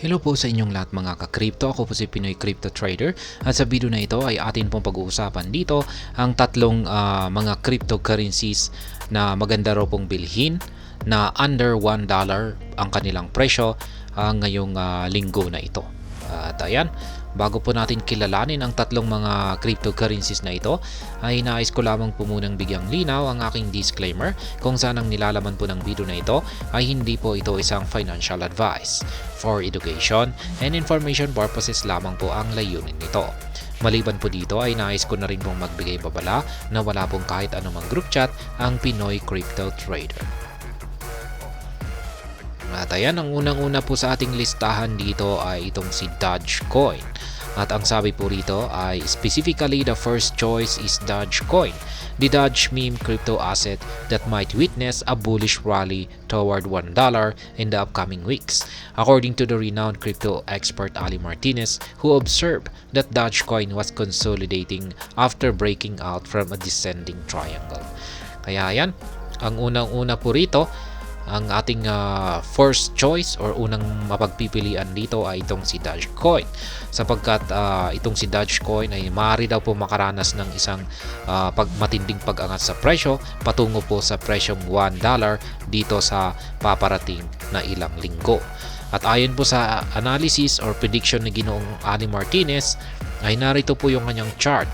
Hello po sa inyong lahat mga ka-crypto. Ako po si Pinoy Crypto Trader at sa video na ito ay atin pong pag-uusapan dito ang tatlong mga cryptocurrencies na maganda raw pong bilhin na under $1 ang kanilang presyo ngayong linggo na ito. At ayan, bago po natin kilalanin ang tatlong mga cryptocurrencies na ito, ay nais ko lamang po munang bigyang linaw ang aking disclaimer kung saan ang nilalaman po ng video na ito ay hindi po ito isang financial advice. For education and information purposes lamang po ang layunin nito. Maliban po dito ay nais ko na rin pong magbigay babala na wala pong kahit anumang group chat ang Pinoy Crypto Trader. At ayan, ang unang-una po sa ating listahan dito ay itong si Dogecoin. At ang sabi po rito ay specifically the first choice is Dogecoin, the Doge meme crypto asset that might witness a bullish rally toward $1 in the upcoming weeks, according to the renowned crypto expert Ali Martinez, who observed that Dogecoin was consolidating after breaking out from a descending triangle. Kaya yan, ang unang-una po rito, ang ating first choice or unang mapagpipilian dito ay itong si Dogecoin, sapagkat itong si Dogecoin ay maaari daw po makaranas ng isang matinding pag-angat sa presyo patungo po sa presyong $1 dito sa paparating na ilang linggo. At ayon po sa analysis or prediction ni Ginoong Ali Martinez ay narito po yung kanyang chart.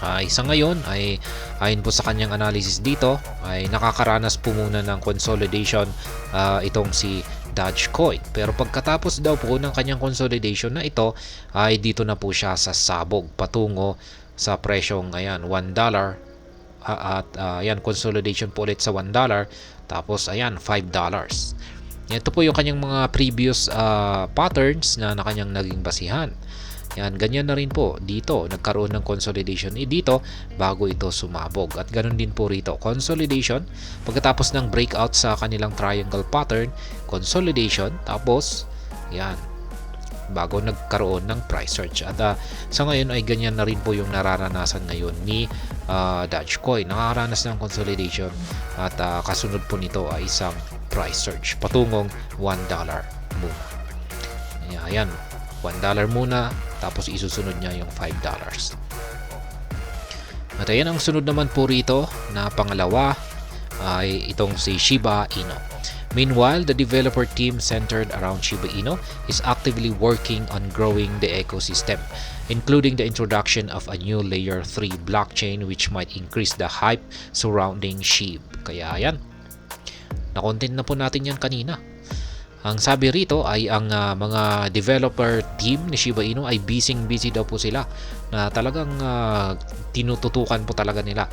Sa ngayon ay ayon po sa kanyang analysis dito ay nakakaranas po muna ng consolidation itong si Dogecoin. Pero pagkatapos daw po ng kanyang consolidation na ito ay dito na po siya sa sabog patungo sa presyong ayan $1 at ayan consolidation po ulit sa $1 tapos ayan $5. Ito po yung kanyang mga previous patterns na kanyang naging basihan. Yan, ganyan na rin po dito, nagkaroon ng consolidation dito bago ito sumabog. At ganun din po rito, consolidation, pagkatapos ng breakout sa kanilang triangle pattern, consolidation, tapos yan, bago nagkaroon ng price surge. At sa ngayon ay ganyan na rin po yung nararanasan ngayon ni Dogecoin. Nakakaranas ng consolidation at kasunod po nito ay isang price surge patungong $1 muna. Ayan, $1 muna, tapos isusunod niya yung $5. At ayan, ang sunod naman po rito na pangalawa ay itong si Shiba Inu. Meanwhile, the developer team centered around Shiba Inu is actively working on growing the ecosystem, including the introduction of a new layer 3 blockchain which might increase the hype surrounding SHIB. Kaya ayan, na-content na po natin yan kanina. Ang sabi rito ay ang mga developer team ni Shiba Inu ay busy daw po sila na talagang tinututukan po talaga nila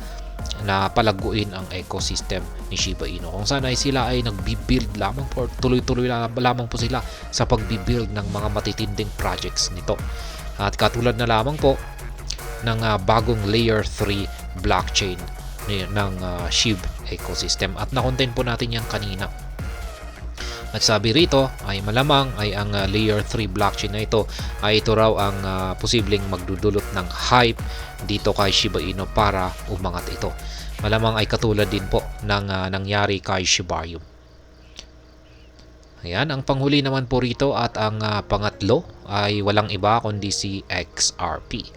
na palaguin ang ecosystem ni Shiba Inu. Kung saan ay sila ay nagbi-build lamang po, tuloy-tuloy lamang po sila sa pagbi-build ng mga matitinding projects nito. At katulad na lamang po ng bagong layer 3 blockchain ng SHIB ecosystem. At na-content po natin yan kanina. At sabi rito ay malamang ay ang layer 3 blockchain na ito ay ito raw ang posibleng magdudulot ng hype dito kay Shiba Inu para umangat ito. Malamang ay katulad din po ng nangyari kay Shibarium. Ayan, ang panghuli naman po rito at ang pangatlo ay walang iba kundi si XRP.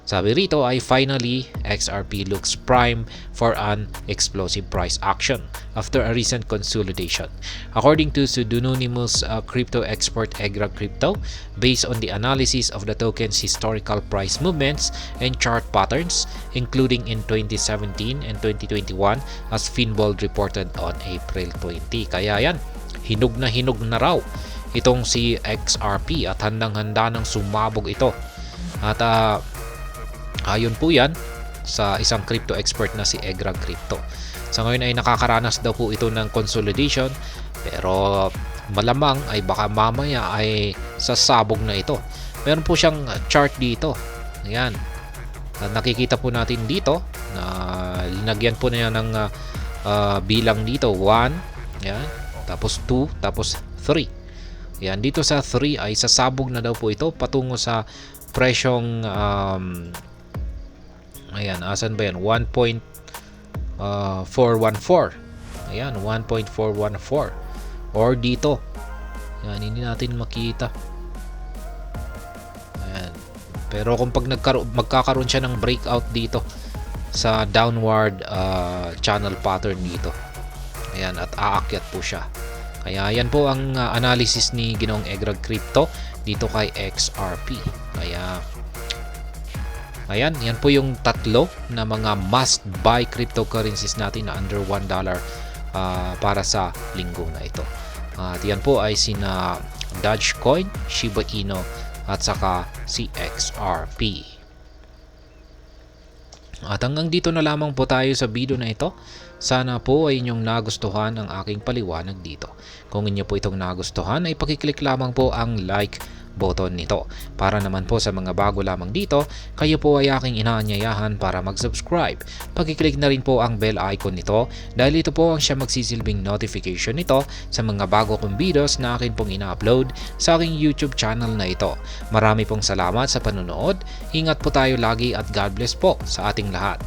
Sabi rito ay finally, XRP looks prime for an explosive price action after a recent consolidation. According to pseudonymous crypto expert Egra Crypto, based on the analysis of the token's historical price movements and chart patterns, including in 2017 and 2021 as Finbold reported on April 20. Kaya yan, hinog na raw itong si XRP at handang-handa ng sumabog ito. At ayon po yan sa isang crypto expert na si Egra Crypto. Sa ngayon ay nakakaranas daw po ito ng consolidation, pero malamang ay baka mamaya ay sasabog na ito. Meron po siyang chart dito. Ayan. Nakikita po natin dito na linagyan po niya ng bilang dito 1, ayan, tapos 2, tapos 3. Ayan, dito sa 3 ay sasabog na daw po ito patungo sa presyong ayan, asan ba yan? 1.414. Ayan, 1.414. Or dito. Yan, hindi natin makita. Ayan. Pero kung pag magkakaroon siya ng breakout dito sa downward channel pattern dito, ayan, at aakyat po siya. Kaya yan po ang analysis ni Ginoong Egrag Crypto dito kay XRP. Kaya ayan, yan po yung tatlo na mga must buy cryptocurrencies natin na under $1 para sa linggo na ito. At yan po ay sina Dogecoin, Shiba Inu at saka si XRP. At hanggang dito na lamang po tayo sa video na ito. Sana po ay inyong nagustuhan ang aking paliwanag dito. Kung inyo po itong nagustuhan ay pakiclick lamang po ang like button nito. Para naman po sa mga bago lamang dito, kayo po ay aking inaanyayahan para mag-subscribe. Pakiclick na rin po ang bell icon nito dahil ito po ang siya magsisilbing notification nito sa mga bago kong videos na akin pong ina-upload sa aking YouTube channel na ito. Marami pong salamat sa panonood. Ingat po tayo lagi at God bless po sa ating lahat.